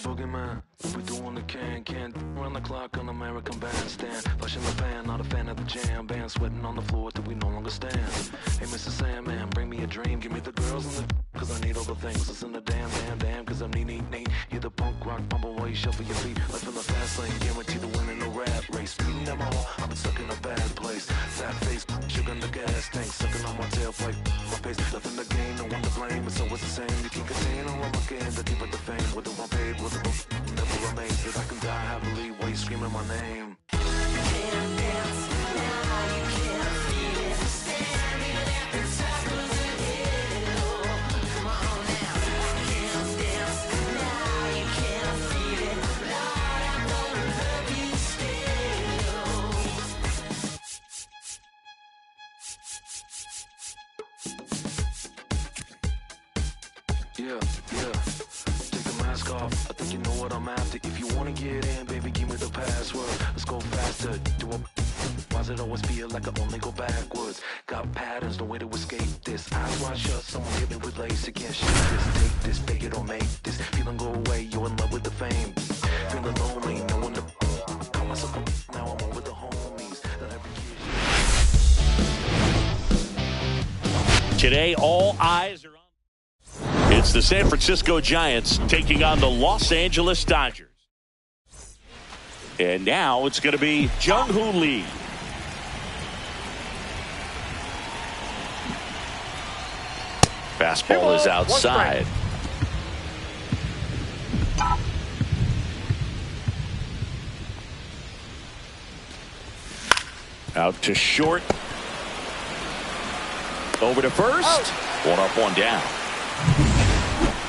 boogeyman. We doing the can run the clock on American Bandstand. Flushing the fan, not a fan of the jam. Band sweating on the floor till we no longer stand. Hey, Mr. Sandman, bring me a dream. Give me the girls in the cause I need all the things that's in the damn, cause I'm neat. You're the punk rock bumble while you shuffle your feet. Life in the fast lane, guarantee to win in the rap race. Speeding them all, I've been stuck in a bad place. Fat face, sugar in the gas tank, sucking on my tailpipe. My pace, left in the game, no one to blame. It's always the same, you can't contain all of my game. The deeper the fame, whether I'm paid, whether I'm never remains. That I can die happily while you screaming my name. Yeah. Take the mask off. I think you know what I'm after. If you wanna get in, baby, give me the password. Let's go faster. Why does it always feel like I only go backwards? Got patterns, no way to escape this. Eyes wide shut, someone hit me with lace. You can't shake this, take this, fake it or make this. Feeling go away, you're in love with the fame. Feeling lonely, no one to call myself up. Now I'm over the homies. Today, all eyes are on. It's the San Francisco Giants taking on the Los Angeles Dodgers. And now it's going to be Jung-Hoo Lee. Fastball is outside. Out to short. Over to first. One up, one down.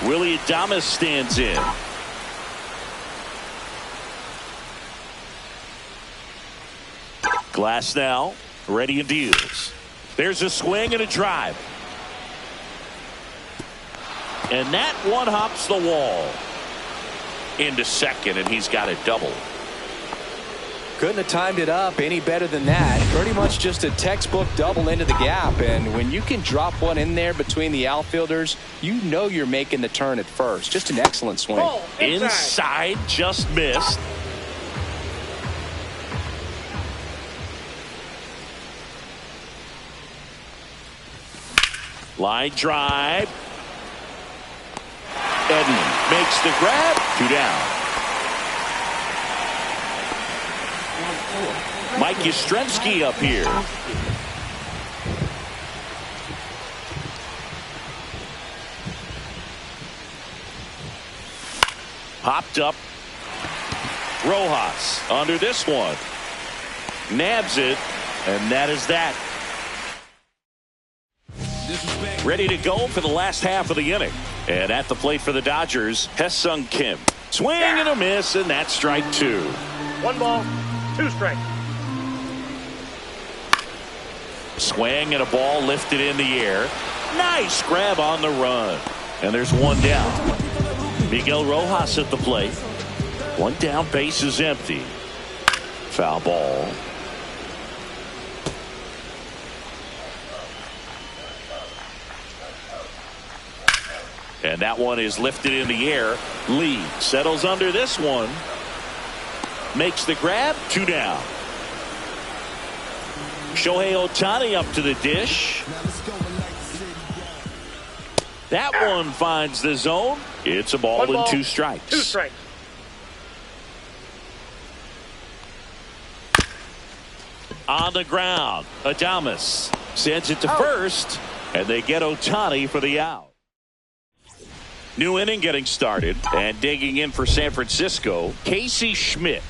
Willy Adames stands in. Glass now, ready and deals. There's a swing and a drive. And that one hops the wall. Into second, and he's got a double. Couldn't have timed it up any better than that. Pretty much just a textbook double into the gap. And when you can drop one in there between the outfielders, you know you're making the turn at first. Just an excellent swing. Inside, just missed. Line drive. Edman makes the grab. 2 down. Mike Yastrzemski up here. Popped up. Rojas under this one. Nabs it, and that is that. Ready to go for the last half of the inning. And at the plate for the Dodgers, Ha-Seong Kim. Swing and a miss, and that's strike 2. 1 ball, 2 strikes. Swing and a ball lifted in the air. Nice grab on the run. And there's 1 down. Miguel Rojas at the plate. 1 down, base is empty. Foul ball. And that one is lifted in the air. Lee settles under this one. Makes the grab. 2 down. Shohei Ohtani up to the dish. That one finds the zone. It's a ball and 2 strikes. 2 strikes. On the ground, Adames sends it to first, and they get Ohtani for the out. New inning getting started, and digging in for San Francisco, Casey Schmidt.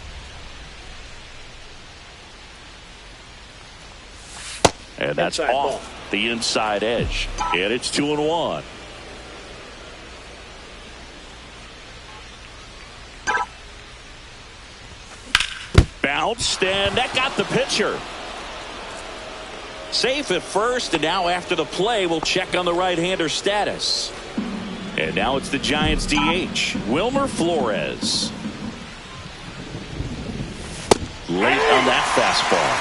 And that's inside off ball. the inside edge. And it's 2-1. Bounced, and that got the pitcher. Safe at first, and now after the play, we'll check on the right-hander status. And now it's the Giants DH, Wilmer Flores. Late on that fastball.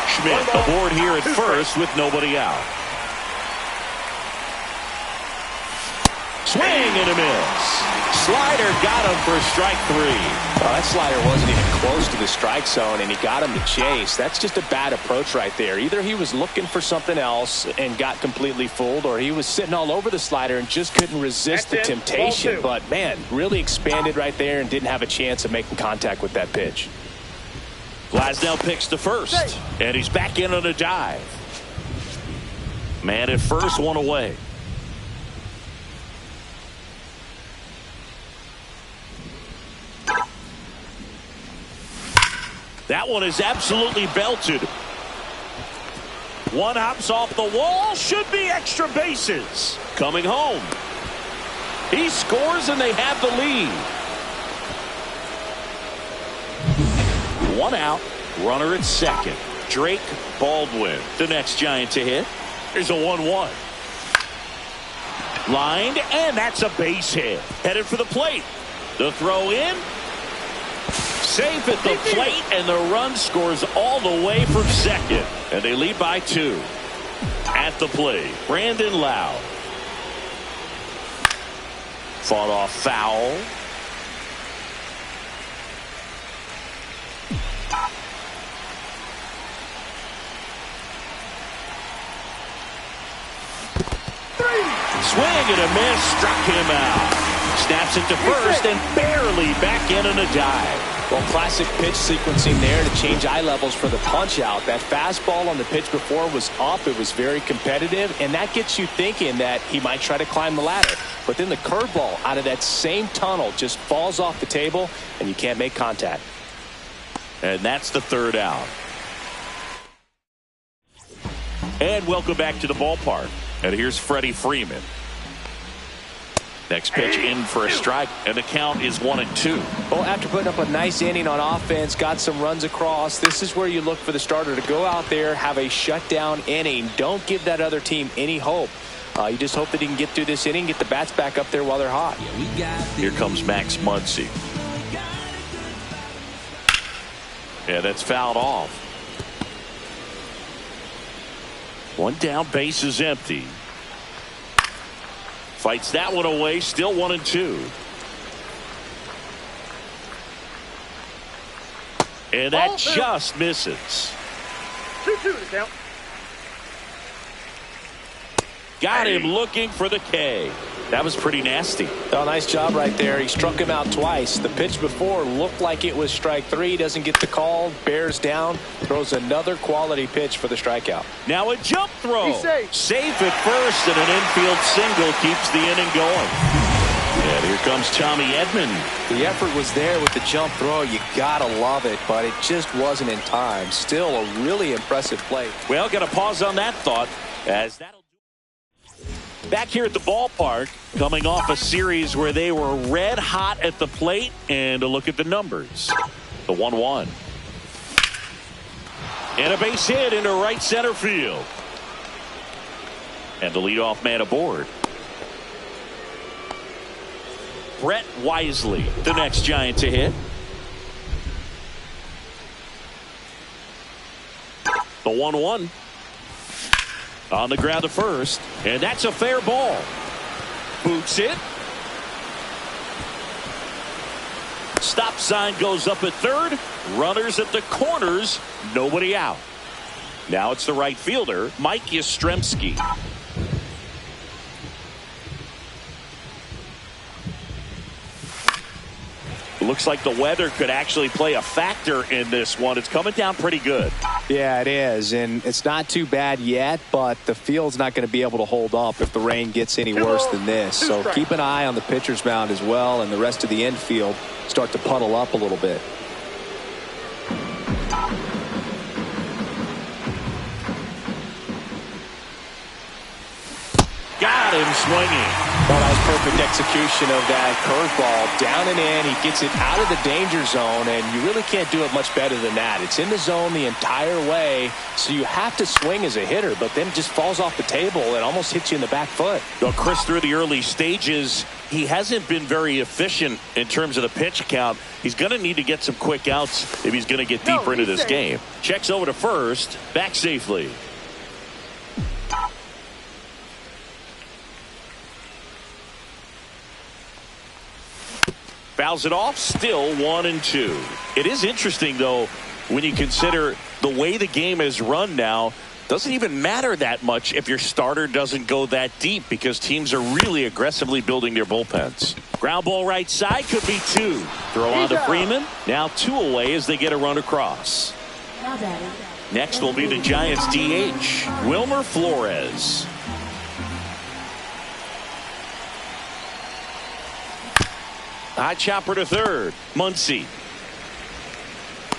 Schmidt aboard here at first with nobody out. Swing and a miss. Slider got him for strike 3. Well, that slider wasn't even close to the strike zone, and he got him to chase. That's just a bad approach right there. Either he was looking for something else and got completely fooled, or he was sitting all over the slider and just couldn't resist the temptation. But, man, really expanded right there and didn't have a chance of making contact with that pitch. Glasnow picks to first, and he's back in on a dive. Man at first, one away. That one is absolutely belted. One hops off the wall. Should be extra bases. Coming home. He scores and they have the lead. One out. Runner at second. Drake Baldwin, the next Giant to hit. Here's a 1-1. Lined, and that's a base hit. Headed for the plate. The throw in. Safe at the plate, and the run scores all the way from second. And they lead by 2. At the plate, Brandon Lowe. Fought off foul. Swing and a miss, struck him out. Snaps it to first and barely back in on a dive. Well, classic pitch sequencing there to change eye levels for the punch out. That fastball on the pitch before was up. It was very competitive, and that gets you thinking that he might try to climb the ladder. But then the curveball out of that same tunnel just falls off the table, and you can't make contact. And that's the 3rd out. And welcome back to the ballpark. And here's Freddie Freeman. Next pitch in for a strike, and the count is 1-2. Well, after putting up a nice inning on offense, got some runs across, this is where you look for the starter to go out there, have a shutdown inning. Don't give that other team any hope. You just hope that he can get through this inning, get the bats back up there while they're hot. Here comes Max Muncy. Yeah, that's fouled off. One down, base is empty. Fights that one away, still 1-2. And that just misses. 2-2 to count. Got him looking for the K. That was pretty nasty. Oh, nice job right there. He struck him out twice. The pitch before looked like it was strike 3. Doesn't get the call. Bears down. Throws another quality pitch for the strikeout. Now a jump throw. He's safe. Safe at first, and an infield single keeps the inning going. And here comes Tommy Edman. The effort was there with the jump throw. You gotta love it, but it just wasn't in time. Still a really impressive play. Well, got to pause on that thought, as that'll back here at the ballpark, coming off a series where they were red hot at the plate, and a look at the numbers. The 1-1. And a base hit into right center field. And the leadoff man aboard. Brett Wisely, the next Giant to hit. The 1-1. On the ground to first, and that's a fair ball. Boots it. Stop sign goes up at third. Runners at the corners. Nobody out. Now it's the right fielder, Mike Yastrzemski. Looks like the weather could actually play a factor in this one. It's coming down pretty good. Yeah, it is, and it's not too bad yet, but the field's not going to be able to hold up if the rain gets any worse than this. So keep an eye on the pitcher's mound as well, and the rest of the infield start to puddle up a little bit. Got him swinging. Well, that was perfect execution of that curveball. Down and in. He gets it out of the danger zone, and you really can't do it much better than that. It's in the zone the entire way, so you have to swing as a hitter, but then it just falls off the table and almost hits you in the back foot. Well, Chris, through the early stages, he hasn't been very efficient in terms of the pitch count. He's going to need to get some quick outs if he's going to get deeper into this game. Checks over to first, back safely. fouls it off. Still 1-2. It is interesting, though, when you consider the way the game is run now. Doesn't even matter that much if your starter doesn't go that deep because teams are really aggressively building their bullpens. Ground ball right side, could be 2. Throw on to Freeman. Now 2 away as they get a run across. Next will be the Giants DH, Wilmer Flores. High chopper to third. Muncy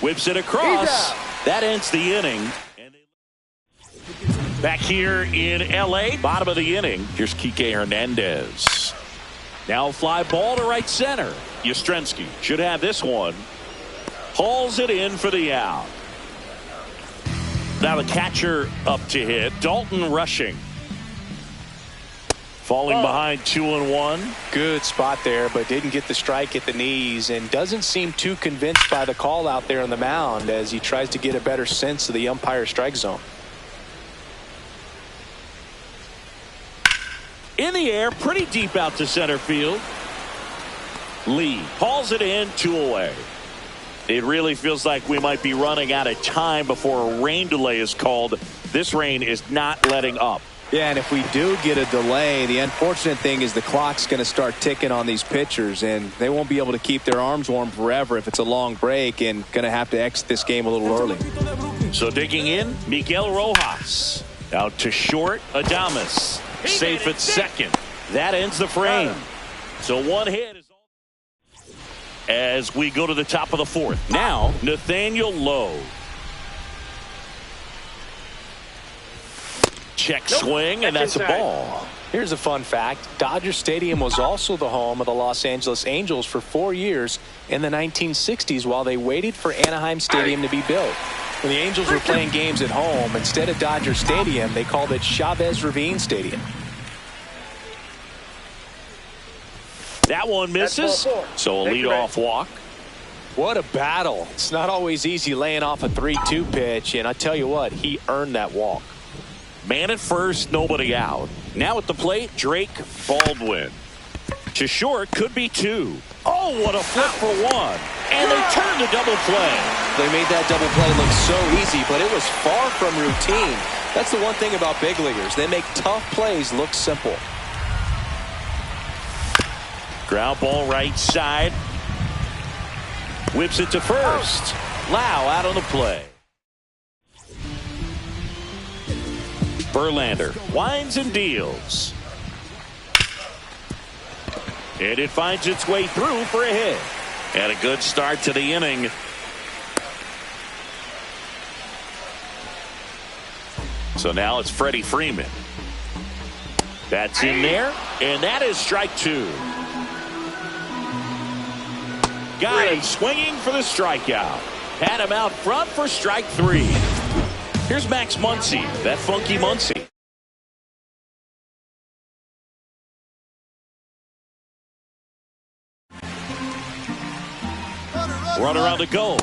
whips it across. That ends the inning. Back here in L.A., bottom of the inning. Here's Kike Hernandez. Now fly ball to right center. Yastrzemski should have this one. Hauls it in for the out. Now the catcher up to hit. Dalton Rushing. Falling behind 2-1. Good spot there, but didn't get the strike at the knees and doesn't seem too convinced by the call out there on the mound as he tries to get a better sense of the umpire's strike zone. In the air, pretty deep out to center field. Lee hauls it in, 2 away. It really feels like we might be running out of time before a rain delay is called. This rain is not letting up. Yeah, and if we do get a delay, the unfortunate thing is the clock's going to start ticking on these pitchers, and they won't be able to keep their arms warm forever if it's a long break, and going to have to exit this game a little early. So digging in, Miguel Rojas. Out to short, Adames. Safe at second. That ends the frame. So 1 hit is all. As we go to the top of the 4th. Now, Nathaniel Lowe. Check swing, and that's a ball. Here's a fun fact. Dodger Stadium was also the home of the Los Angeles Angels for 4 years in the 1960s while they waited for Anaheim Stadium to be built. When the Angels were playing games at home, instead of Dodger Stadium, they called it Chavez Ravine Stadium. That one misses. So a leadoff walk. What a battle. It's not always easy laying off a 3-2 pitch, and I tell you what, he earned that walk. Man at first, nobody out. Now at the plate, Drake Baldwin. To short, could be 2. Oh, what a flip for 1. And they turn the double play. They made that double play look so easy, but it was far from routine. That's the one thing about big leaguers. They make tough plays look simple. Ground ball right side. Whips it to first. Lau out on the play. Verlander winds and deals. And it finds its way through for a hit. And a good start to the inning. So now it's Freddie Freeman. That's in there. And that is strike 2. Got him swinging for the strikeout. Had him out front for strike 3. Here's Max Muncy, that funky Muncy. Runner on the go.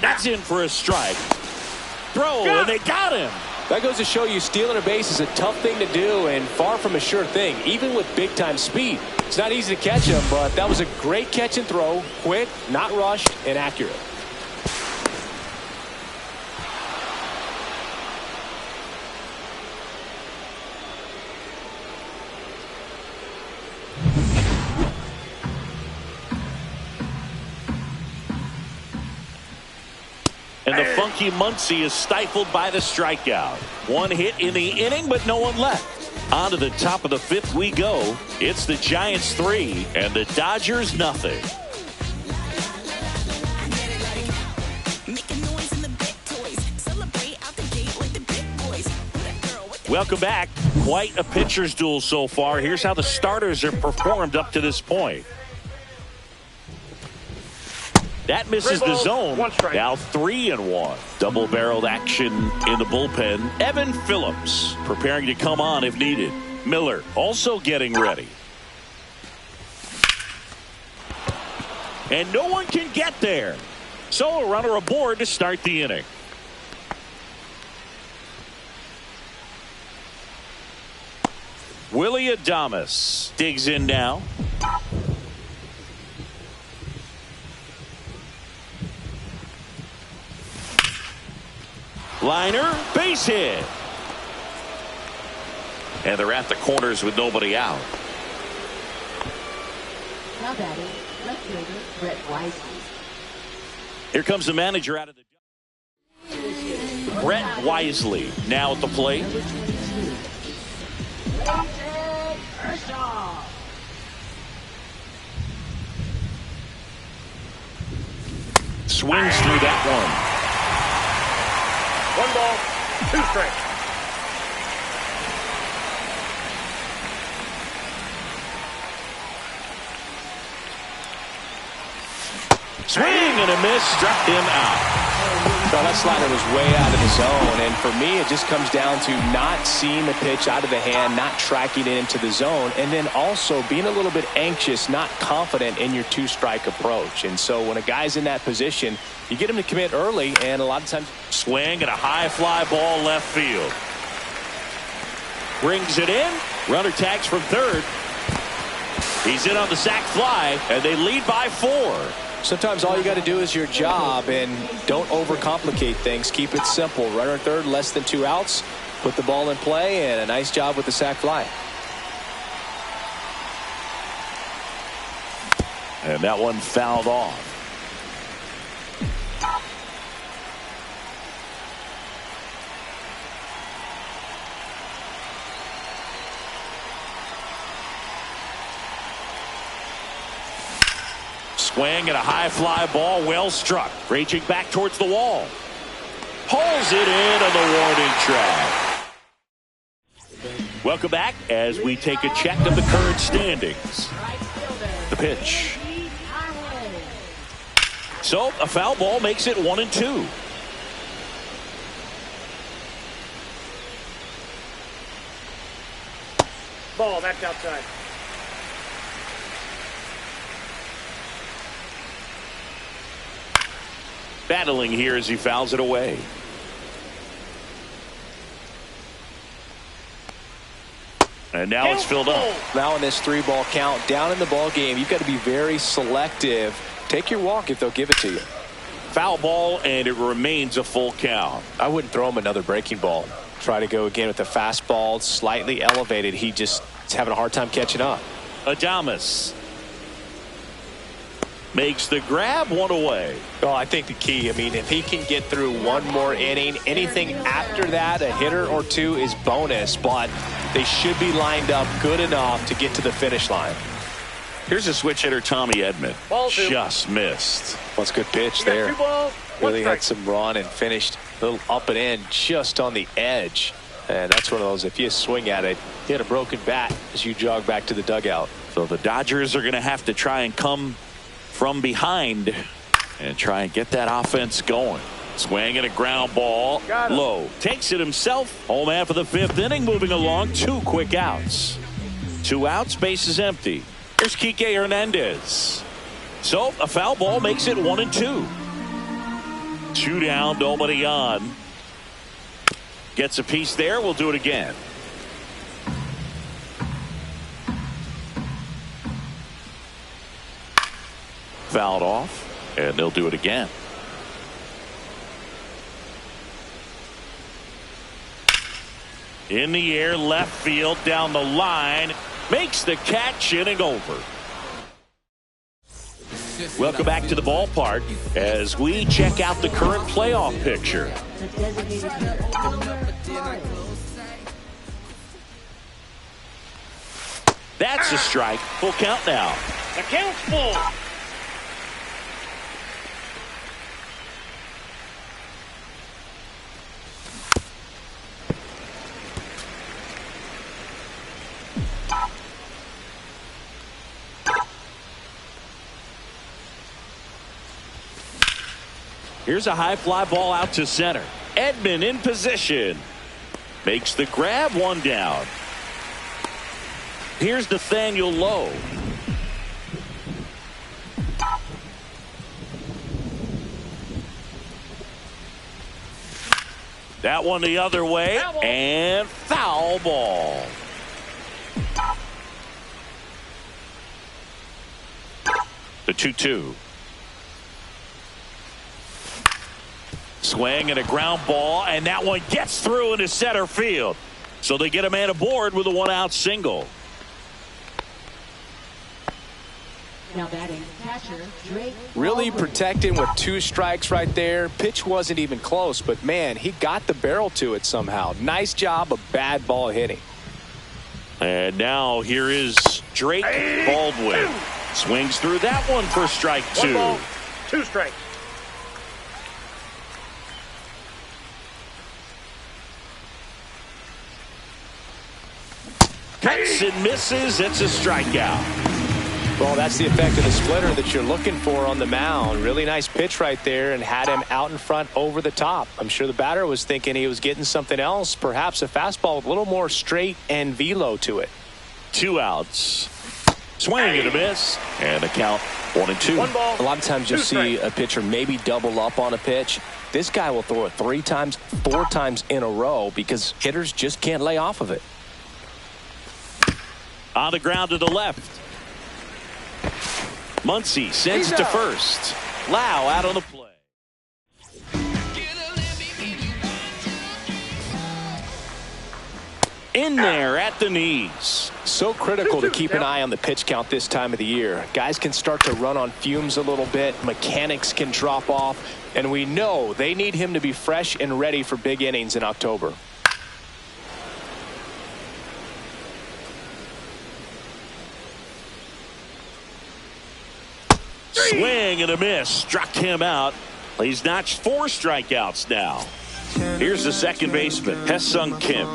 That's in for a strike. Throw, and they got him. That goes to show you stealing a base is a tough thing to do and far from a sure thing, even with big-time speed. It's not easy to catch him, but that was a great catch and throw. Quick, not rushed, and accurate. And the funky Muncy is stifled by the strikeout. 1 hit in the inning, but no one left. On to the top of the 5th we go. It's the Giants 3 and the Dodgers nothing. Welcome back. Quite a pitcher's duel so far. Here's how the starters have performed up to this point. That misses the zone. Now 3-1. Double-barreled action in the bullpen. Evan Phillips preparing to come on if needed. Miller also getting ready. And no one can get there. So a runner aboard to start the inning. Willy Adames digs in now. Liner, base hit. And they're at the corners with nobody out. Now batting, left fielder Brett Wisely. Here comes the manager out of the... Brett Wisely now at the plate. Swings through that one. 1 ball, 2 strikes. Swing and a miss, struck him out. Well, that slider was way out of the zone, and for me, it just comes down to not seeing the pitch out of the hand, not tracking it into the zone, and then also being a little bit anxious, not confident in your 2-strike approach. And so when a guy's in that position, you get him to commit early, and a lot of times... Swing and a high fly ball left field. Brings it in. Runner tags from third. He's in on the sac fly, and they lead by 4. Sometimes all you got to do is your job, and don't overcomplicate things. Keep it simple. Runner at third, less than 2 outs. Put the ball in play, and a nice job with the sac fly. And that one fouled off. Swing and a high fly ball, well struck. Raging back towards the wall. Pulls it in on the warning track. Welcome back as we take a check of the current standings. The pitch. So a foul ball makes it 1-2. Ball, that's outside. Battling here as he fouls it away. And now it's filled up. Now in this 3-ball count, down in the ball game, you've got to be very selective. Take your walk if they'll give it to you. Foul ball, and it remains a full count. I wouldn't throw him another breaking ball. Try to go again with the fastball, slightly elevated. He just is having a hard time catching up. Adames makes the grab, 1 away. Well, I think the key, I mean, if he can get through 1 more inning, anything after that, a hitter or 2 is bonus, but they should be lined up good enough to get to the finish line. Here's a switch hitter, Tommy Edman. Ball 2. Just missed. That's a good pitch You got there. 2 balls, 1 Really strike. had some run and finished a little up and in just on the edge. And that's one of those, if you swing at it, you hit a broken bat as you jog back to the dugout. So the Dodgers are going to have to try and come from behind and try and get that offense going. Swing and a ground ball. Low. Takes it himself. Home after the 5th inning. Moving along. 2 quick outs. 2 outs. Base is empty. Here's Kike Hernandez. So a foul ball makes it 1-2. 2 down. Nobody on. Gets a piece there. We'll do it again. Fouled off, and they'll do it again. In the air, left field, down the line, makes the catch, inning over. Welcome back to the ballpark as we check out the current playoff picture. The designated hitter number 5. That's a strike. Full count now. The count's full. Here's a high fly ball out to center. Edman in position. Makes the grab, 1 down. Here's Nathaniel Lowe. That one the other way, and foul ball. The 2-2. Swing and a ground ball, and that one gets through into center field. So they get a man aboard with a one-out single. Now batting, catcher Drake. Really Baldwin. protecting with 2 strikes right there. Pitch wasn't even close, but man, he got the barrel to it somehow. Nice job of bad ball hitting. And now here is Drake Baldwin. Swings through that one for strike 2. 1 ball, 2 strikes. Cuts and misses. It's a strikeout. Well, that's the effect of the splitter that you're looking for on the mound. Really nice pitch right there and had him out in front over the top. I'm sure the batter was thinking he was getting something else, perhaps a fastball with a little more straight and velo to it. 2 outs. Swing and a miss. And the count 1-2. 1 ball. A lot of times you'll 2 see strikes. a pitcher maybe double up on a pitch. This guy will throw it 3 times, 4 times in a row because hitters just can't lay off of it. On the ground to the left. Muncy sends it to first. Lau out on the play. In there at the knees. So critical to keep an eye on the pitch count this time of the year. Guys can start to run on fumes a little bit. Mechanics can drop off. And we know they need him to be fresh and ready for big innings in October. Swing and a miss. Struck him out. He's notched 4 strikeouts now. Here's the second baseman, Hae-Sung Kim.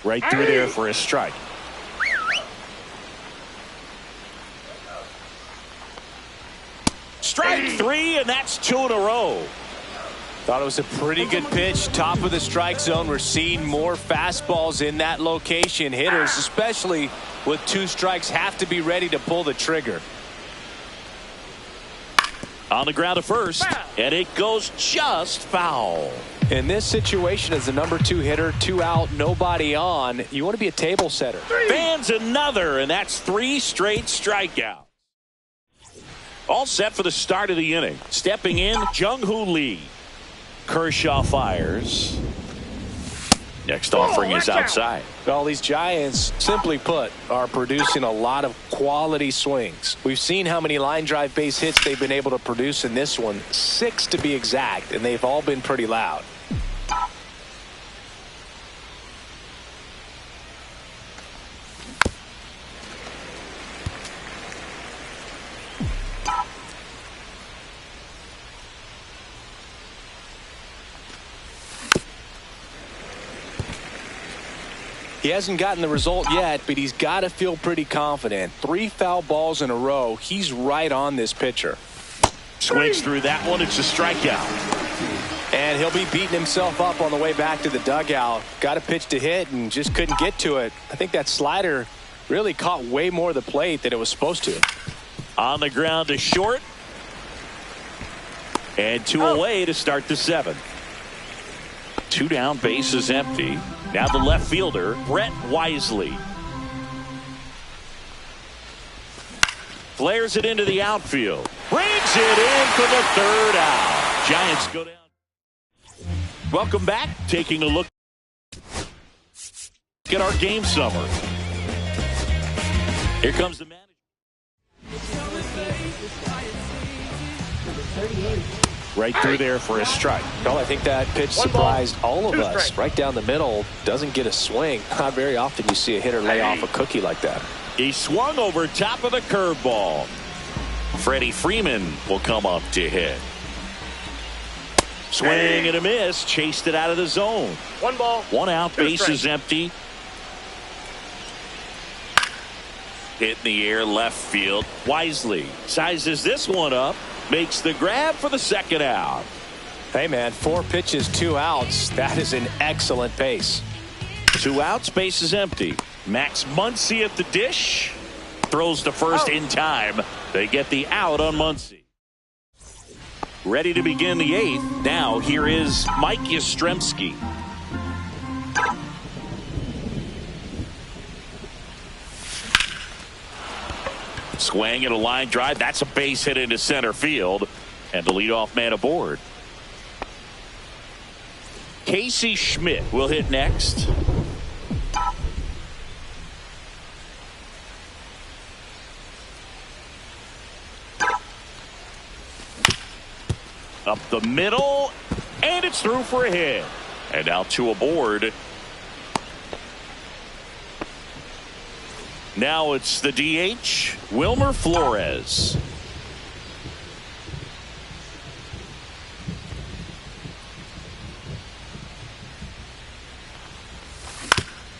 Right through there for a strike. Strike 3, and that's 2 in a row. Thought it was a pretty good pitch. Top of the strike zone. We're seeing more fastballs in that location. Hitters, especially with 2 strikes, have to be ready to pull the trigger. On the ground to first, and it goes just foul. In this situation, as the number 2 hitter, 2 out, nobody on, you want to be a table setter. Fans another, and that's 3 straight strikeouts. All set for the start of the inning. Stepping in, Jung-Hoo Lee. Kershaw fires. Next offering is outside. Well, these Giants, simply put, are producing a lot of quality swings. We've seen how many line drive base hits they've been able to produce in this one. 6 to be exact, and they've all been pretty loud. He hasn't gotten the result yet, but he's got to feel pretty confident. 3 foul balls in a row. He's right on this pitcher. Swings through that one. It's a strikeout. And he'll be beating himself up on the way back to the dugout. Got a pitch to hit and just couldn't get to it. I think that slider really caught way more of the plate than it was supposed to. On the ground to short. And 2 away to start the 7th. 2 down, bases empty. Now the left fielder, Brett Wisely. Flares it into the outfield. Brings it in for the 3rd out. Giants go down. Welcome back. Taking a look at our game summer. Here comes the manager. Right through there for a strike. Well, I think that pitch 1 ball, surprised all of 2 us. strikes. Right down the middle, doesn't get a swing. Not very often you see a hitter lay off a cookie like that. He swung over top of the curveball. Freddie Freeman will come up to hit. Swing and a miss. Chased it out of the zone. 1 ball. 1 out. 2 Bases strikes. empty. Hit in the air left field. Wisely sizes this one up. Makes the grab for the 2nd out. Hey, man, 4 pitches, 2 outs. That is an excellent pace. 2 outs. Bases empty. Max Muncy at the dish. Throws to first in time. They get the out on Muncy. Ready to begin the 8th. Now here is Mike Yastrzemski. Swing and a line drive. That's a base hit into center field. And the leadoff man aboard. Casey Schmidt will hit next. Up the middle, and it's through for a hit. And now 2 aboard. Now it's the DH, Wilmer Flores.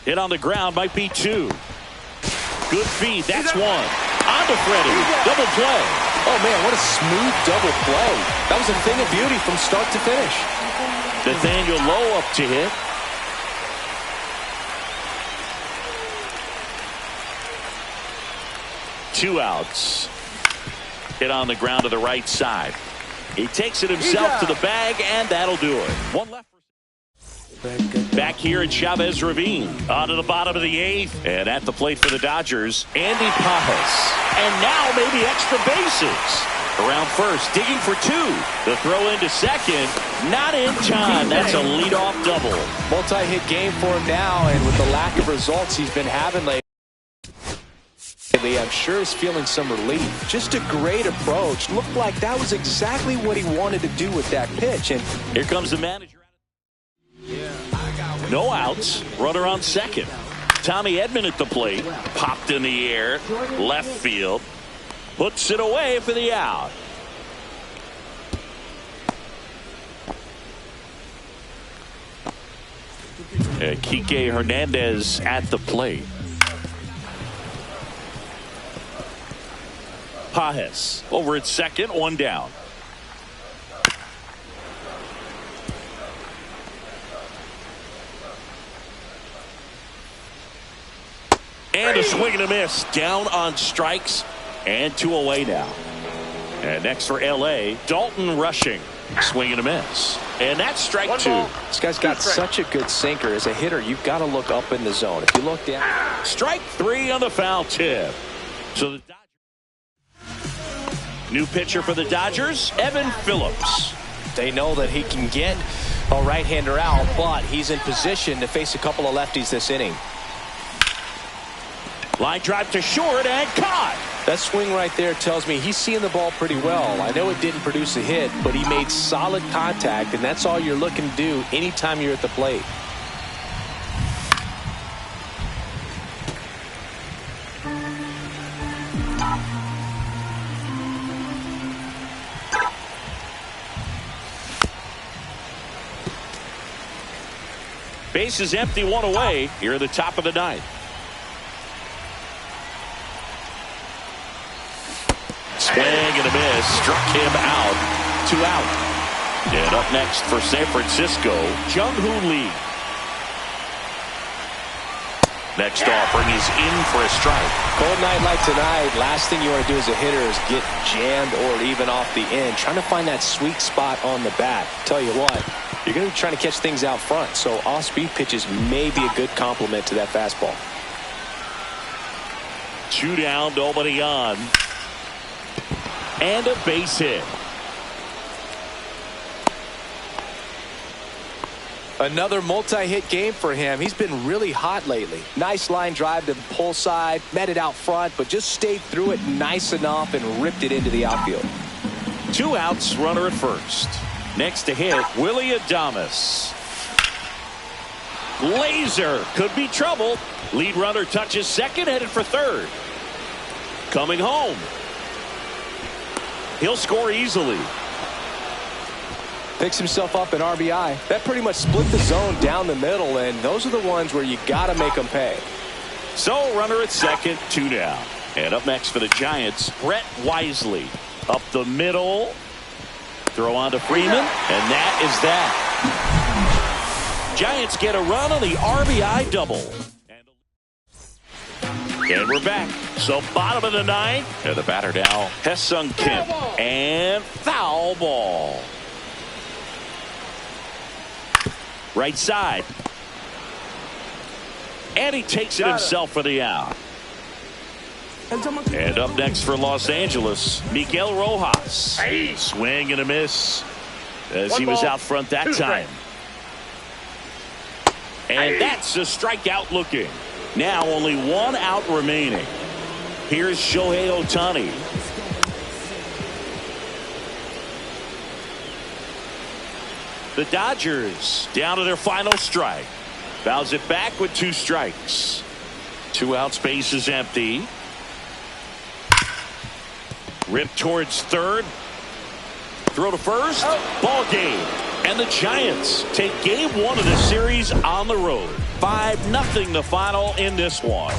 Hit on the ground, might be 2. Good feed, that's 1. On to Freddie, double play. Oh, man, what a smooth double play. That was a thing of beauty from start to finish. Nathaniel Lowe up to hit. Two outs. Hit on the ground to the right side. He takes it himself to the bag, and that'll do it. One left. Back here at Chavez Ravine. On to the bottom of the 8th. And at the plate for the Dodgers, Andy Pajas. And now maybe extra bases. Around first, digging for 2. The throw into second, not in time. That's a leadoff double. Multi-hit game for him now, and with the lack of results he's been having lately, I'm sure he's feeling some relief. Just a great approach. Looked like that was exactly what he wanted to do with that pitch. And here comes the manager. No outs. Runner on second. Tommy Edman at the plate. Popped in the air. Left field. Puts it away for the out. Kike Hernandez at the plate. Pajas over at second, 1 down. And a swing and a miss. Down on strikes. And 2 away now. And next for LA, Dalton Rushing. Swing and a miss. And that's strike 2. This guy's got such a good sinker. As a hitter, you've got to look up in the zone. If you look down. Strike 3 on the foul tip. So the Dodgers. New pitcher for the Dodgers, Evan Phillips. They know that he can get a right-hander out, but he's in position to face a couple of lefties this inning. Line drive to short and caught. That swing right there tells me he's seeing the ball pretty well. I know it didn't produce a hit, but he made solid contact, and that's all you're looking to do anytime you're at the plate. Base is empty, 1 away here at the top of the 9th. Swing and a miss. Struck him out. 2 out. And up next for San Francisco, Jung-Hoo Lee. Next offering is in for a strike. Cold night like tonight, last thing you want to do as a hitter is get jammed or even off the end. Trying to find that sweet spot on the bat. Tell you what, you're going to be trying to catch things out front, so off-speed pitches may be a good complement to that fastball. 2 down, nobody on. And a base hit. Another multi-hit game for him. He's been really hot lately. Nice line drive to the pull side, met it out front, but just stayed through it nice enough and ripped it into the outfield. 2 outs, runner at first. Next to hit, Willy Adames. Laser could be trouble. Lead runner touches second, headed for third. Coming home. He'll score easily. Picks himself up an RBI. That pretty much split the zone down the middle, and those are the ones where you got to make them pay. So runner at second, 2 down. And up next for the Giants, Brett Wisely. Up the middle. Throw on to Freeman, and that is that. Giants get a run on the RBI double. And we're back. So bottom of the ninth, and the batter now, Ha-Seong Kim, and foul ball. Right side. And he takes it himself for the out. And up next for Los Angeles, Miguel Rojas. Hey. Swing and a miss as he was out front that time. And that's a strikeout looking. Now only one out remaining. Here's Shohei Ohtani. The Dodgers down to their final strike. Fouls it back with 2 strikes. 2 outs, base is empty. Rip towards third. Throw to first. Ball game. And the Giants take game 1 of the series on the road. 5-0 the final in this one.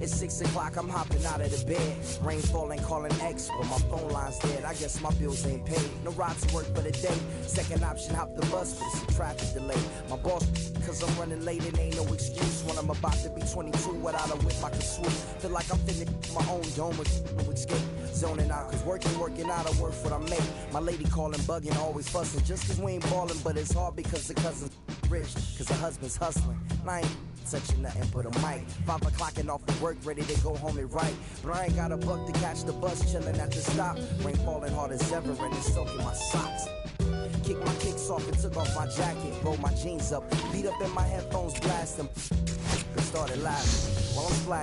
It's 6 o'clock, I'm hopping out of the bed. Rain falling, calling X, but my phone line's dead. I guess my bills ain't paid. No ride to work for the day. Second option, hop the bus, but it's a traffic delay. My boss, cause I'm running late, it ain't no excuse. When I'm about to be 22, without a whip I can swoop. Feel like I'm finna my own dome with no escape. Zoning out, cause working out, I work what I make. My lady calling, bugging, always fussing. Just cause we ain't ballin', but it's hard because the cousin's rich. Cause the husband's hustling. I ain't touching nothing but a mic. 5 o'clock and off of work, ready to go home and write. But I ain't got a buck to catch the bus, chilling at the stop. Rain falling hard as ever and it's soaking my socks. Kick my kicks off and took off my jacket. Roll my jeans up, beat up in my headphones, blast them. Started laughing while I'm splashing.